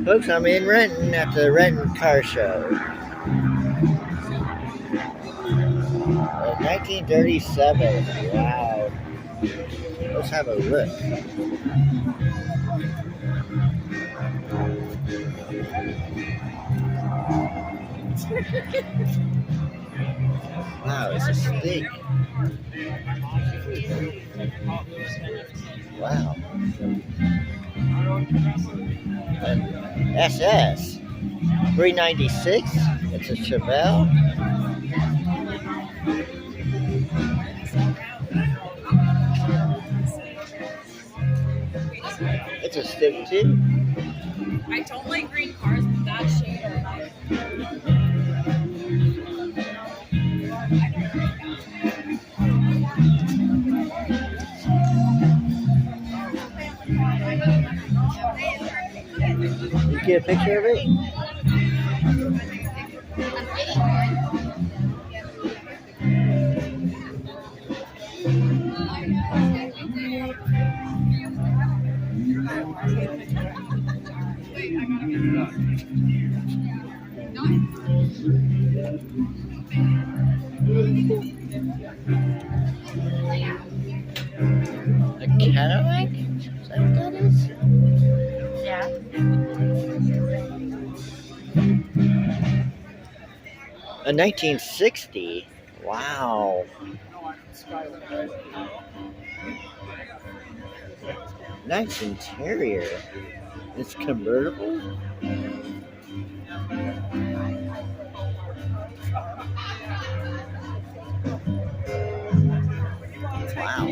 Folks, I'm in Renton at the Renton Car Show. 1937. Wow. Let's have a look. Wow, it's a stick. Wow. An SS 396. It's a Chevelle. It's a stick too. I don't like green cars, but that shade are like. You get a picture of it? A Cadillac? Is that what that is? Yeah. A 1960. Wow. Nice interior. It's convertible. Wow.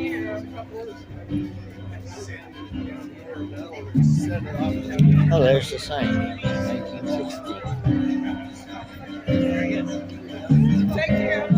Oh, there's the sign. 1960. Take care.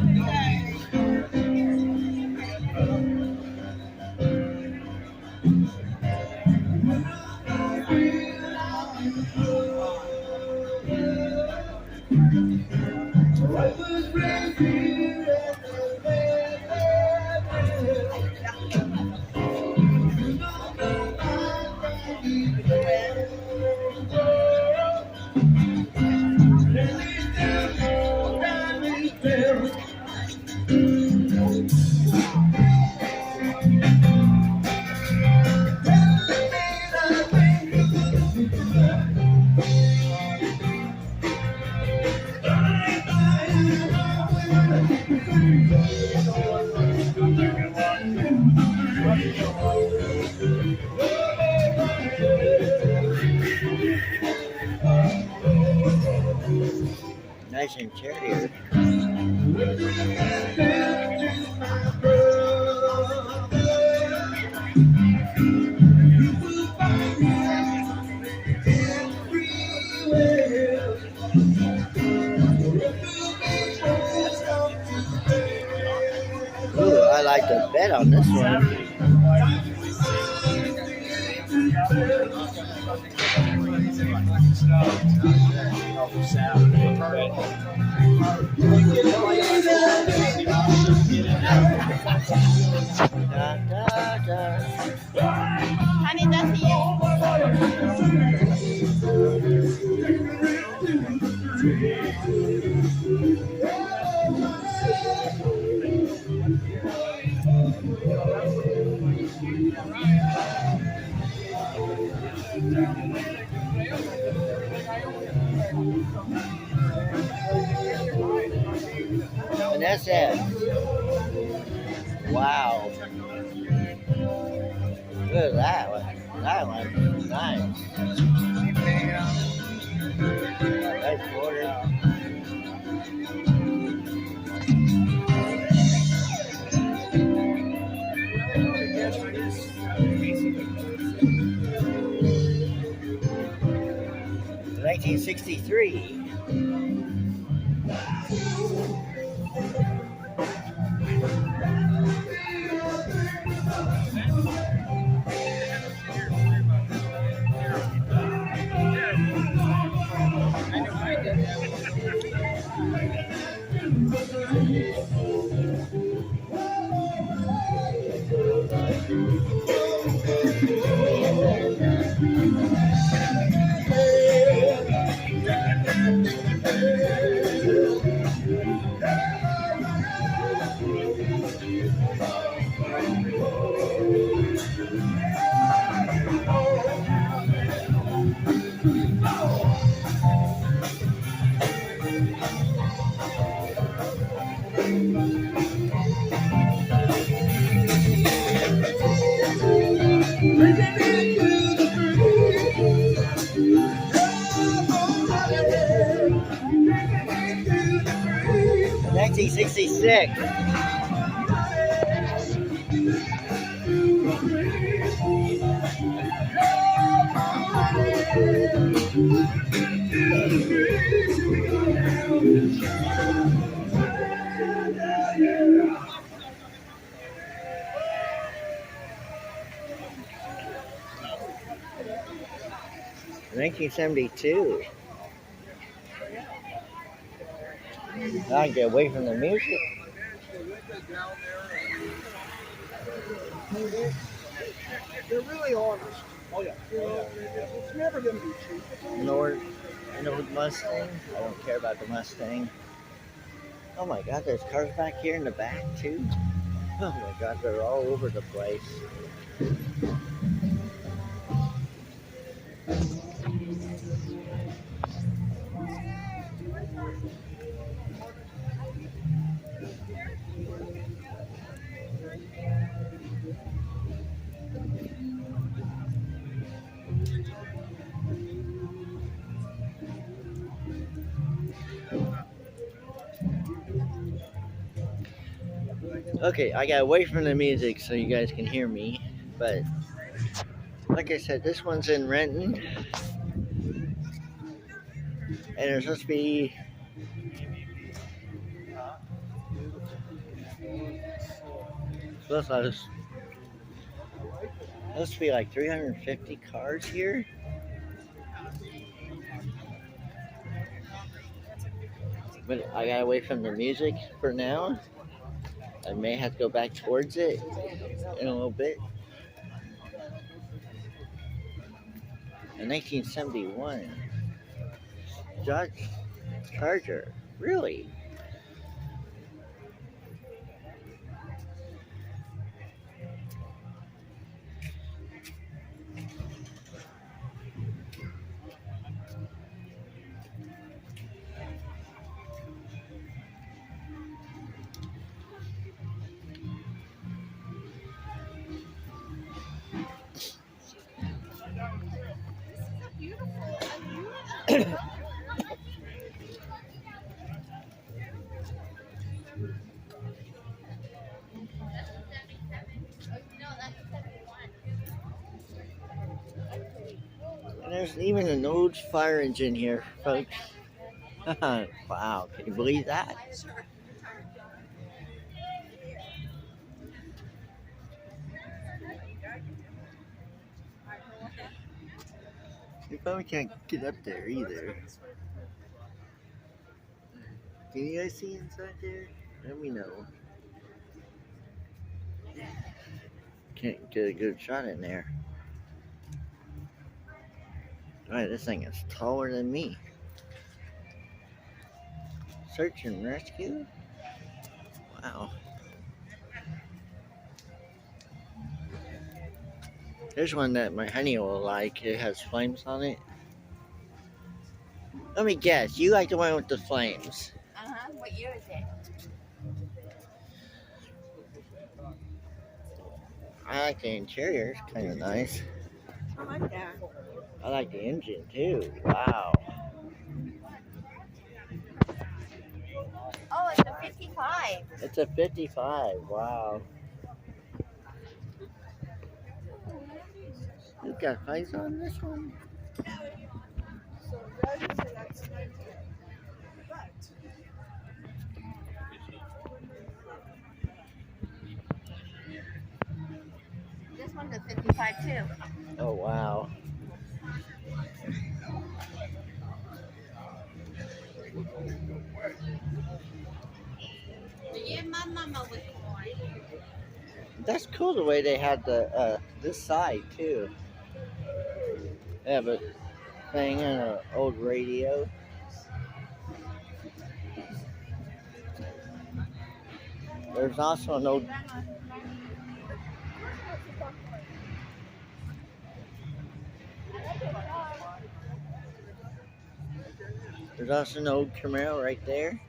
Nice interior. Ooh, I like the bed on this one. Da, da, da. Honey, that's you. An SS. Wow. Look at that one. That one's nice. Nice border. $1963. 1966. $1972. I get away from the music. They're really honest. Oh yeah. It's never going to be cheap. An old Mustang. I don't care about the Mustang. Oh my God, there's cars back here in the back too. Oh my God, they're all over the place. Okay, I got away from the music so you guys can hear me. But like I said, this one's in Renton. And there's supposed to be supposed to be like 350 cars here. But I got away from the music for now. I may have to go back towards it in a little bit. In 1971, Dodge Charger. Really? And there's even an old fire engine here, folks. Wow, can you believe that? You probably can't get up there either. Can you guys see inside there? Let me know. Can't get a good shot in there. Alright, this thing is taller than me. Search and rescue? Wow. There's one that my honey will like. It has flames on it. Let me guess. You like the one with the flames. Uh-huh. What year is it? I like the interior. It's kind of nice. I like that. I like the engine too. Wow. Oh, it's a 55. It's a 55. Wow. You got lights on this one? So that's 19. But This one's a 55 too. Oh, wow. That's cool the way they had the this side too. They have a thing and an old radio. There's also an old There's also an old Camaro right there.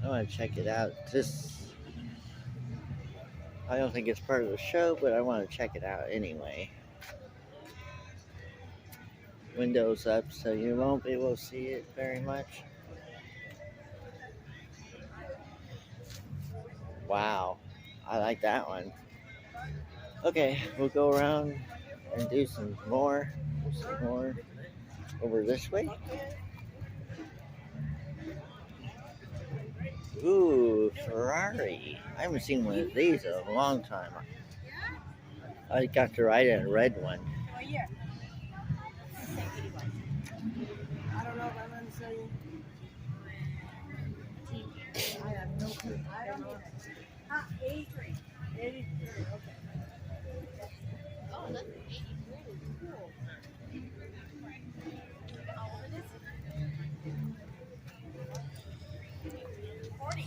I want to check it out. I don't think it's part of the show, but I want to check it out anyway. windows up, so you won't be able to see it very much. Wow, I like that one. Okay, we'll go around and do some more. Over this way. Ooh, Ferrari. I haven't seen one of these in a long time. I got to ride in a red one. Oh, yeah. I don't know if I'm going to say. I have no clue. I don't know. 83. 83, okay. Oh, that's 83. Cool. How old is it? 40.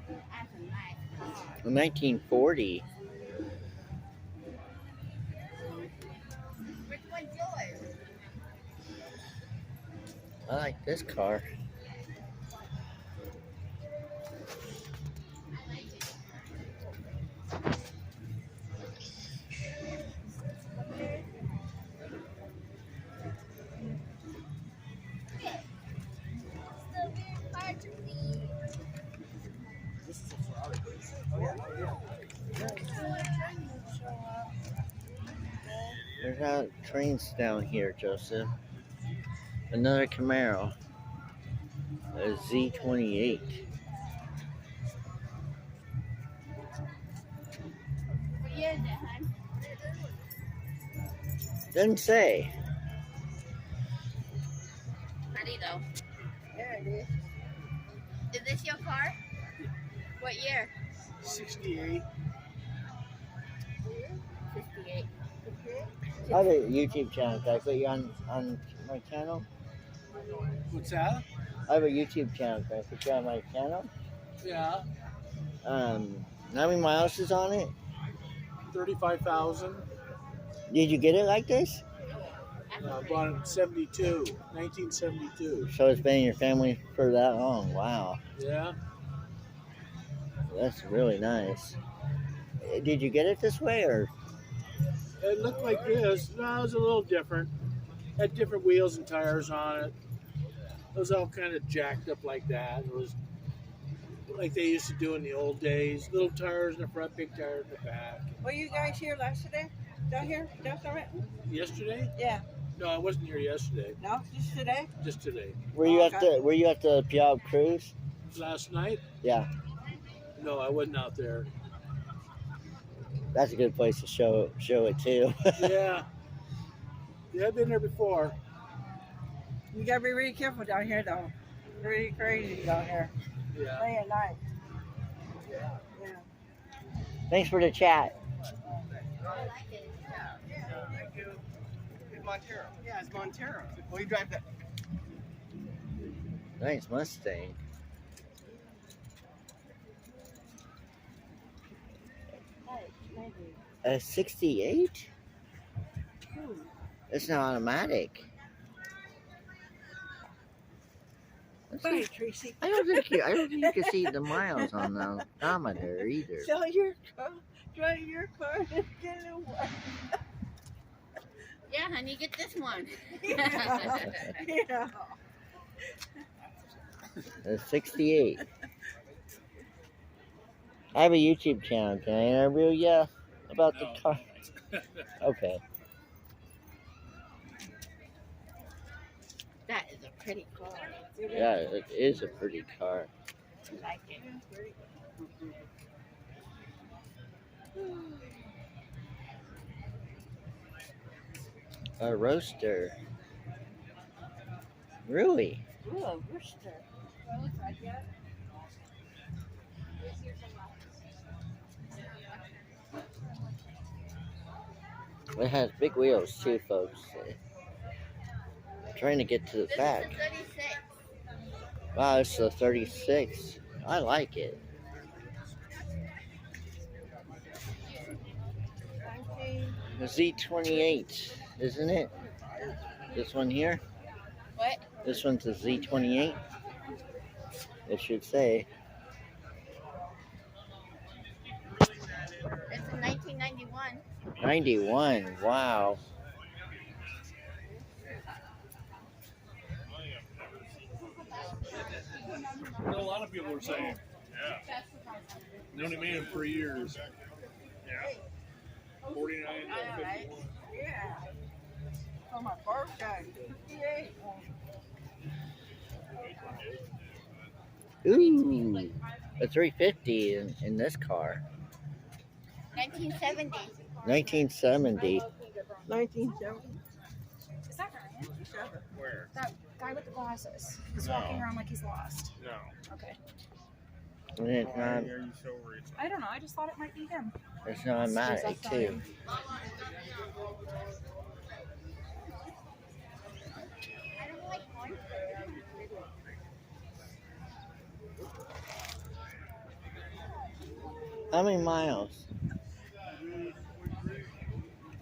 That's a nice car. 1940. Which one's yours? I like this car. This is a Ferrari. Oh, yeah. There's not trains down here, Joseph. Another Camaro. A Z28. What year is it, hon? Doesn't say. Pretty though. Yeah, it is. Is this your car? What year? 68. 58. I have a YouTube channel. Can I put you on my channel? What's that? I have a YouTube channel. Can I put you on my channel? Yeah. How many miles is on it? 35,000. Did you get it like this? I bought it in 1972. So it's been in your family for that long. Wow. Yeah. That's really nice. Did you get it this way or? It looked like this. No, it was a little different. Had different wheels and tires on it. It was all kind of jacked up like that. It was like they used to do in the old days. Little tires in the front, big tires in the back. Were you guys here yesterday? Down here? Down Renton? Yesterday? Yeah. No, I wasn't here yesterday. No? Just today? Just today. Were you Okay. Were you at the Puyallup cruise? Last night? Yeah, No, I wasn't out there. that's a good place to show it too. Yeah. Yeah, I've been there before. You gotta be really careful down here though. Really crazy down here. Yeah. Late at night. Yeah. Thanks for the chat. Thank you. It's Montero. Yeah, it's Montero. Well, you drive that. Nice Mustang. A 68? It's not automatic. Bye, Tracy. I don't think you can see the miles on the odometer either. Sell your car. Drive your car and get it away. Yeah, honey, get this one. Yeah. A 68. I have a YouTube channel. Can I interview you about the car? Okay. That is a pretty car. Yeah, it is a pretty car. I like it. A roaster. Really? Ooh, a rooster. It has big wheels too, folks. Trying to get to the This back. is a 36. Wow, it's a 36. I like it. The Z28, isn't it? This one here? What? This one's a Z28. It should say. It's a 1991. 91. Wow. A lot of people were saying. Yeah. You only made him 3 years. Yeah. 49 to 51. Yeah. For my birthday. 58. Ooh. A 350 in this car. 1970. 1970. 1970. Is that Ryan? Where? That guy with the glasses. He's No. walking around like he's lost. No. Okay. It's Why not, are you so worried? I don't know. I just thought it might be him. it's not automatic, too. How many miles?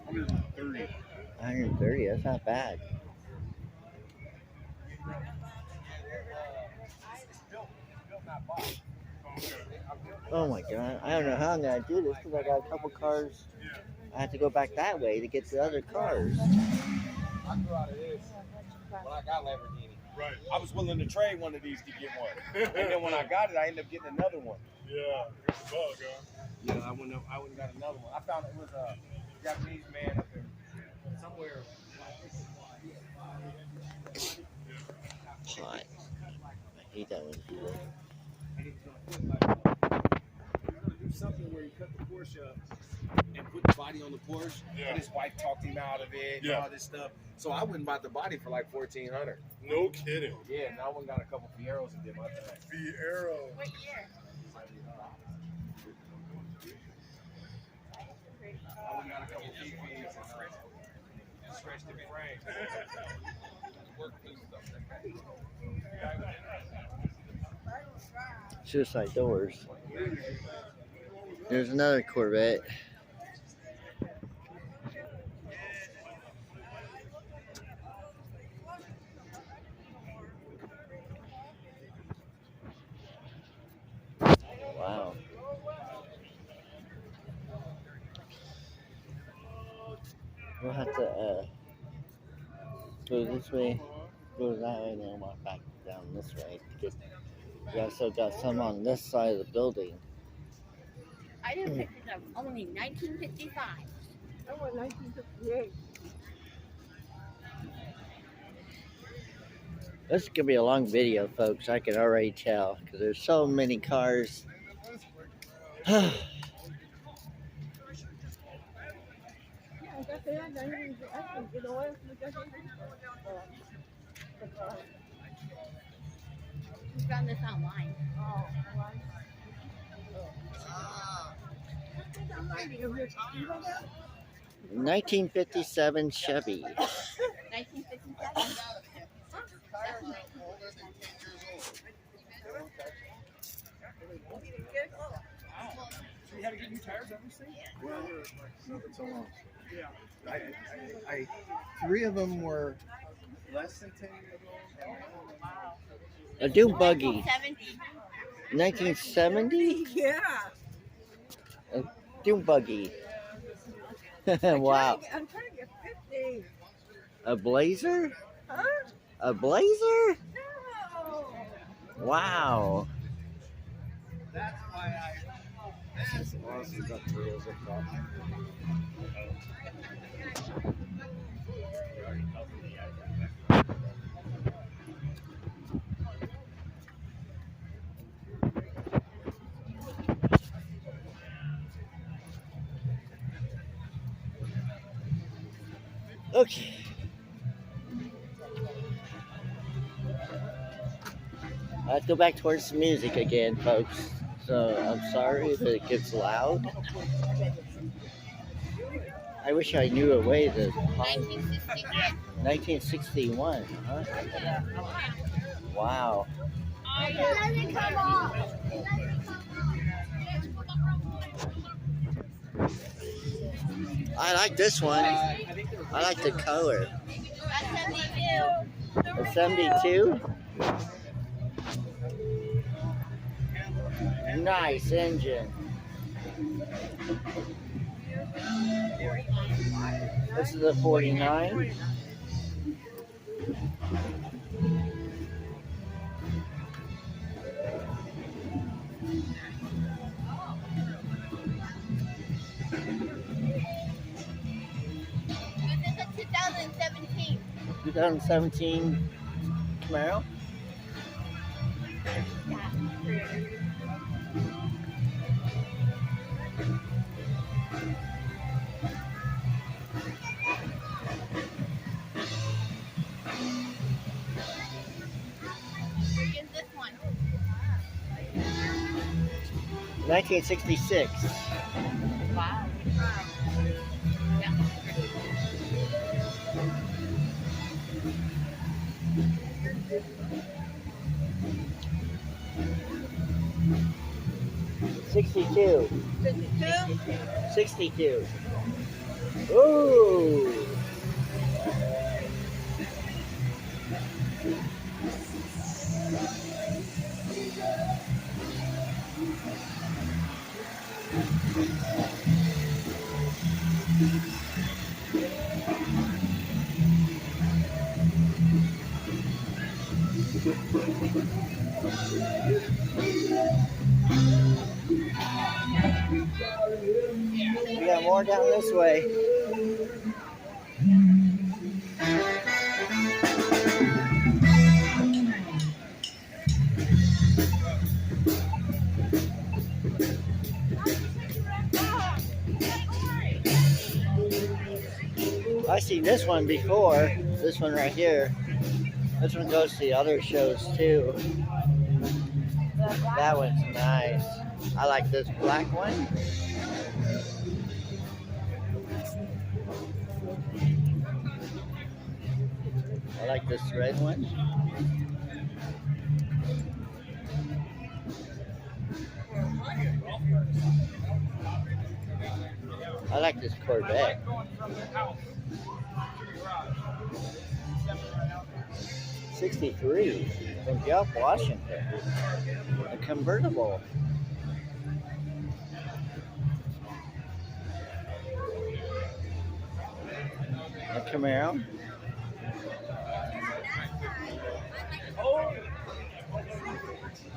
130. 130. That's not bad. Oh my god. I don't know how I'm going to do this because I got a couple cars. I have to go back that way to get to the other cars. I grew out of this when I got Lamborghini. Right. I was willing to trade one of these to get one. And then when I got it, I ended up getting another one. Yeah. Here's the bug, huh? Yeah, I went and got another one. I found it was a Japanese man up in somewhere. Pot. I hate that one. And he was gonna do something where he cut the Porsche up and put the body on the Porsche. Yeah. And his wife talked him out of it and Yeah. all this stuff. So I went and bought the body for like $1,400. No kidding. Yeah, and I went and got a couple Fieros and did my thing. Fiero. What year? I went and got a couple PPs and stretched the frame. Suicide doors. There's another Corvette. Wow. We'll have to go this way, go that way, and then walk back down this way. Because we also got some on this side of the building. I didn't pick it up. Only 1955. I went 1958. This is gonna be a long video, folks. I can already tell because there's so many cars. Yeah, I got that. I can get away from the We found this online. Oh, right. 1957 Chevy. 1957. So you had to get new tires, everything? Well, not for so long. Yeah. I 3 of them were less than 10 years old. A dune buggy. 1970. 1970? Yeah. A dune buggy. Wow. I'm trying to get 50. A Blazer? Huh? A Blazer? No. Wow. That's why That's awesome. Got trails up top. Okay. Let's go back towards the music again, folks. So I'm sorry if it gets loud. I wish I knew a way to. 1961, huh? Wow. I like this one. I like the color. A 72? Nice engine. This is a 49. This is a 2017. 2017 Camaro. Here's this one. 1966. Wow. Yeah. 62. 52? 62. Ooh. We got more down this way. I seen this one before. This one right here. This one goes to the other shows too. That one's nice. I like this black one. I like this red one. I like this Corvette. 63 from Renton Washington. A convertible. A Camaro.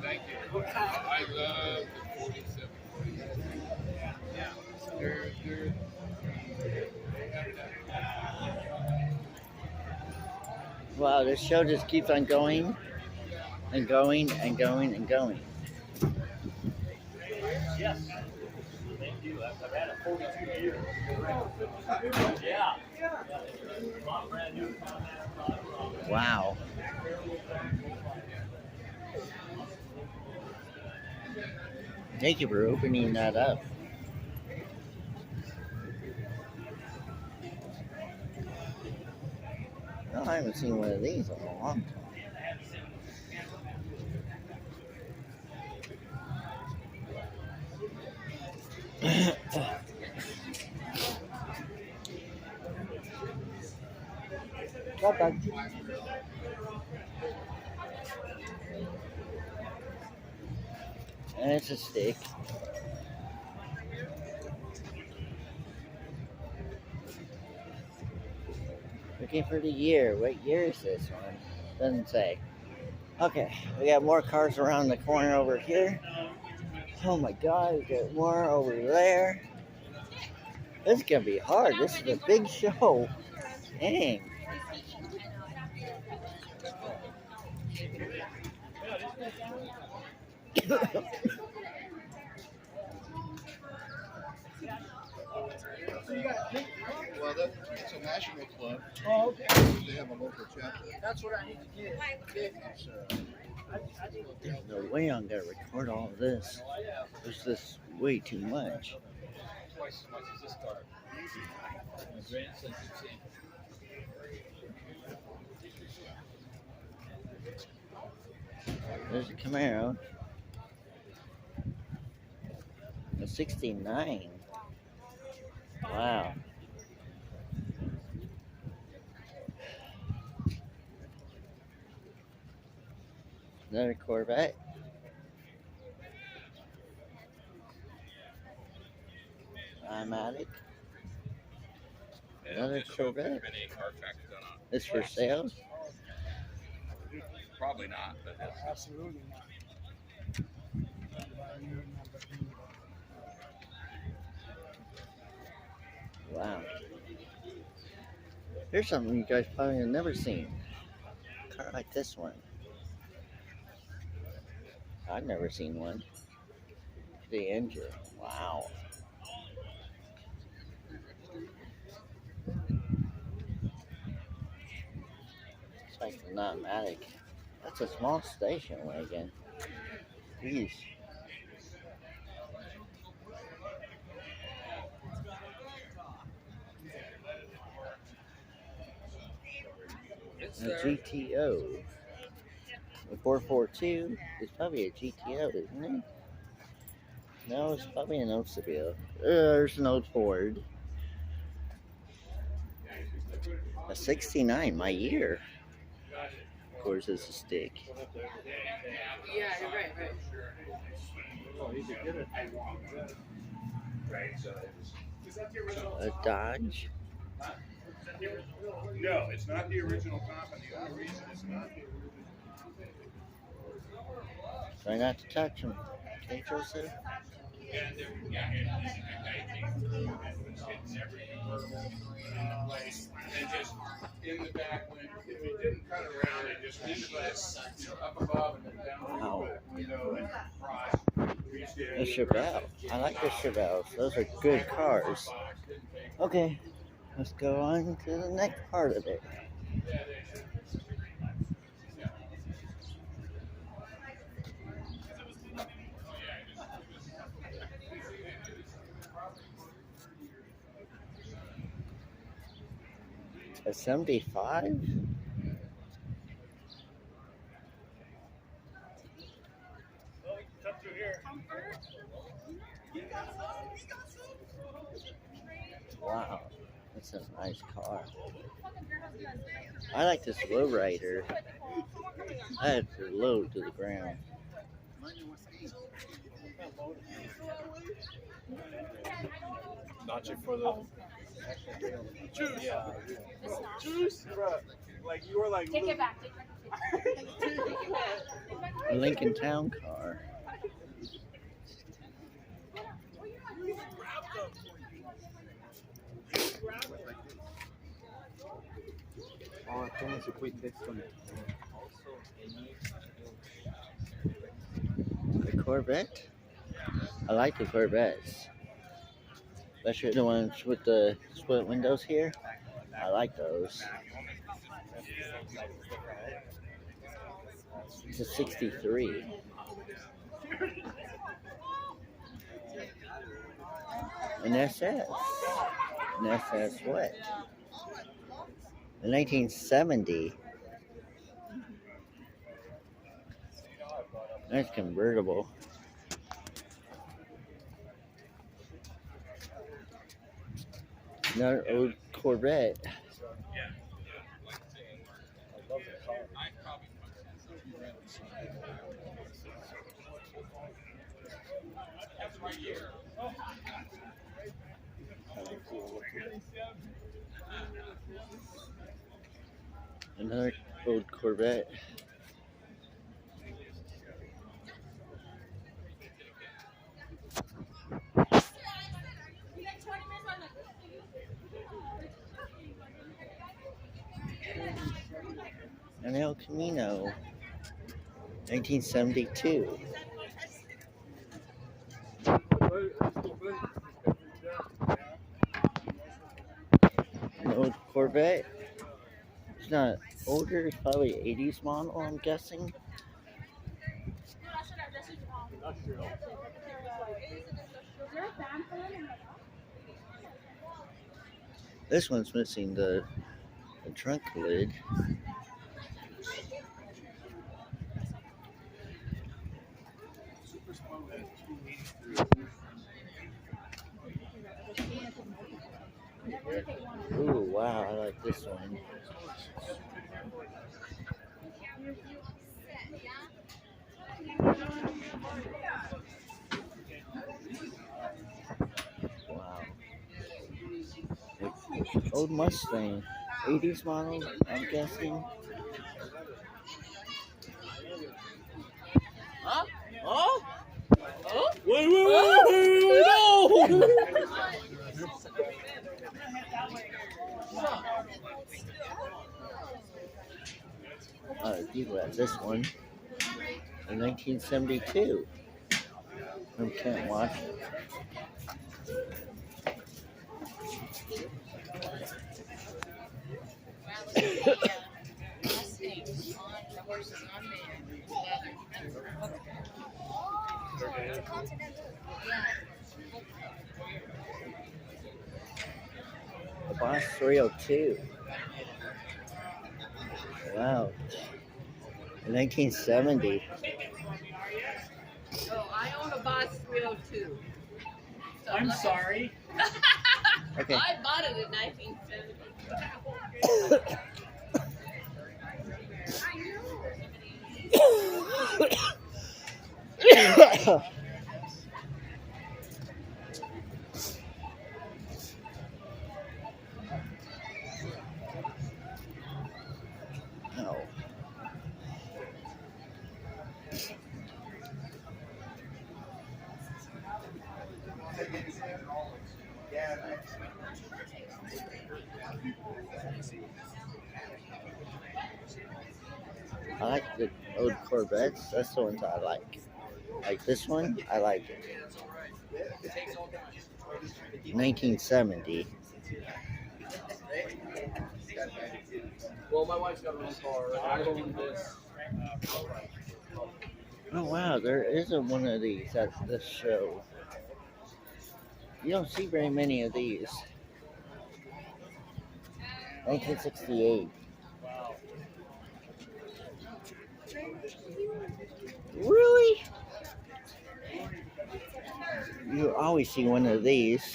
Thank you. I love the 47. Yeah. They're Wow, this show just keeps on going and going and going and going. Yes. Thank you. I've had it 42 years. Yeah. Brand new. Wow. Thank you for opening that up. No, I haven't seen one of these in a long time. Bye-bye. And it's a stick. Looking for the year. What year is this one? Doesn't say. Okay, we got more cars around the corner over here. Oh my god, we got more over there. This is gonna be hard. This is a big show. Dang. Well, it's a national club. Oh, okay. They have a local chapter. That's what I need to get. It's, There's no way I'm gonna record all of this. There's just way too much. twice as much as this car. My grandson keeps saying, There's a Camaro. A 69. Wow. Another Corvette. automatic. Another Corvette. It's for sale. Probably not, but Absolutely not. Wow. Here's something you guys probably have never seen. A car like this one. I've never seen one. The engine. Wow. It's like an automatic. That's a small station wagon. Jeez. A GTO. The 442 is probably a GTO, isn't it? No, it's probably an Oldsmobile. There's an old Ford. A 69, my year. Of course, it's a stick. Yeah, you're right, right. A Dodge. no, it's not the original copy. The only reason it's not the Try not to touch them. Okay, Joseph? and just in the back when if it didn't cut around it just into up above and then down Wow. the window and across. The Chevelle. I like the Chevelles. Those are good cars. Okay, let's go on to the next part of it. A 75? Wow, that's a nice car. I like this lowrider. I had to load to the ground. Not for the juice. Yeah. Juice, bro. Like you were like. Take it back. A Lincoln Town car. The Corvette. I like the Corvettes. Especially the ones with the split windows here. I like those. It's a 63. An SS. An SS what? A 1970. Nice convertible. Another old Corvette. Another old Corvette. An El Camino, 1972. An old Corvette. It's not older, it's probably 80s model, I'm guessing. This one's missing the trunk lid. Ooh, wow, I like this one. Wow. Old Mustang. 80s model, I'm guessing. Huh? Oh? Oh? Wait, no! People have this one in 1972 from Renton Washington. The Boss 302. Wow. In 1970. Oh, I own a Boss 302. So I'm sorry. Okay. I bought it in 1970. No. I like the old Corvettes. That's the ones I like. Like this one, I like it. 1970. Well, my wife's got her own car. I own this. Oh wow, there isn't one of these at this show. You don't see very many of these. 1968. Really? You always see one of these.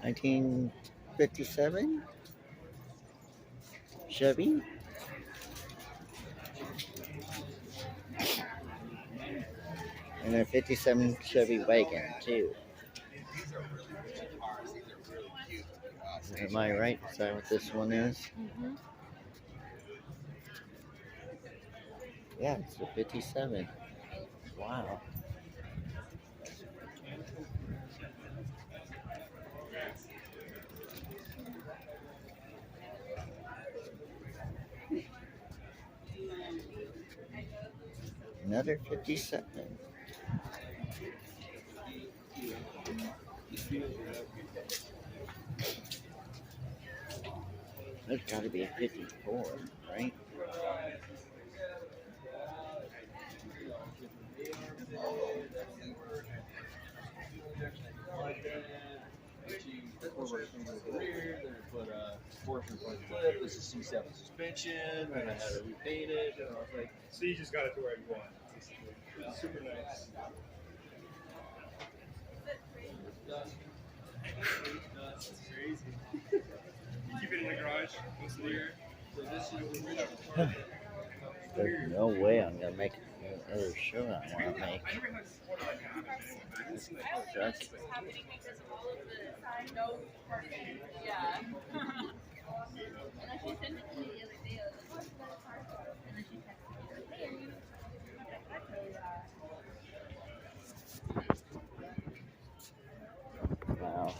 $1957 Chevy. And a 57 Chevy wagon too. Am I right? Is that what this one is? Mm-hmm. Yeah, it's a 57. Wow. Another 57. That's got to be a 54, right? Put a portion front clip. This is C7 suspension, and I had it repainted. And I was like, So you just got it to where you want. It's super nice. That's crazy. You keep it in the garage most of the year. So this is the original. There's no way I'm gonna make another show I want to make. That's Happening because of all of the no parking. Yeah. wow.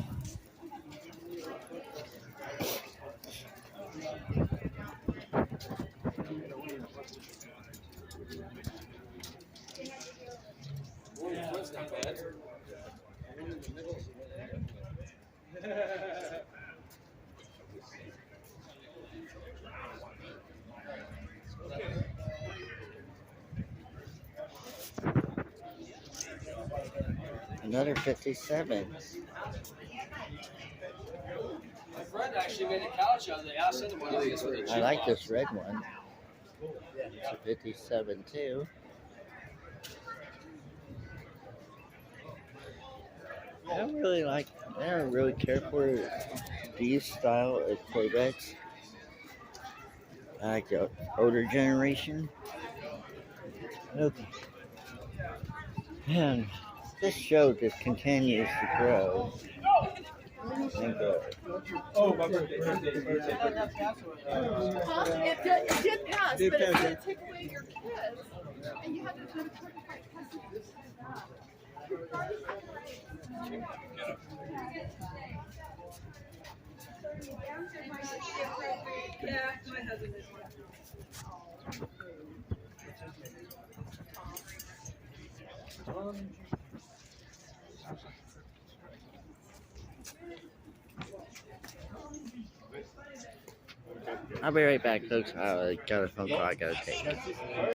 that's not bad. Another 57. My friend actually made a couch out of the outside of one of these with a I like this red one. It's a 57 too. I don't really care for these style of Corvettes. I like the older generation. Okay. And this show just continues to grow and grow. Oh, my birthday. Huh? It did pass, but it's going to take away your kids. And you have to do the certified testing. Yeah, my husband is. I'll be right back, folks. I got a phone call I gotta take.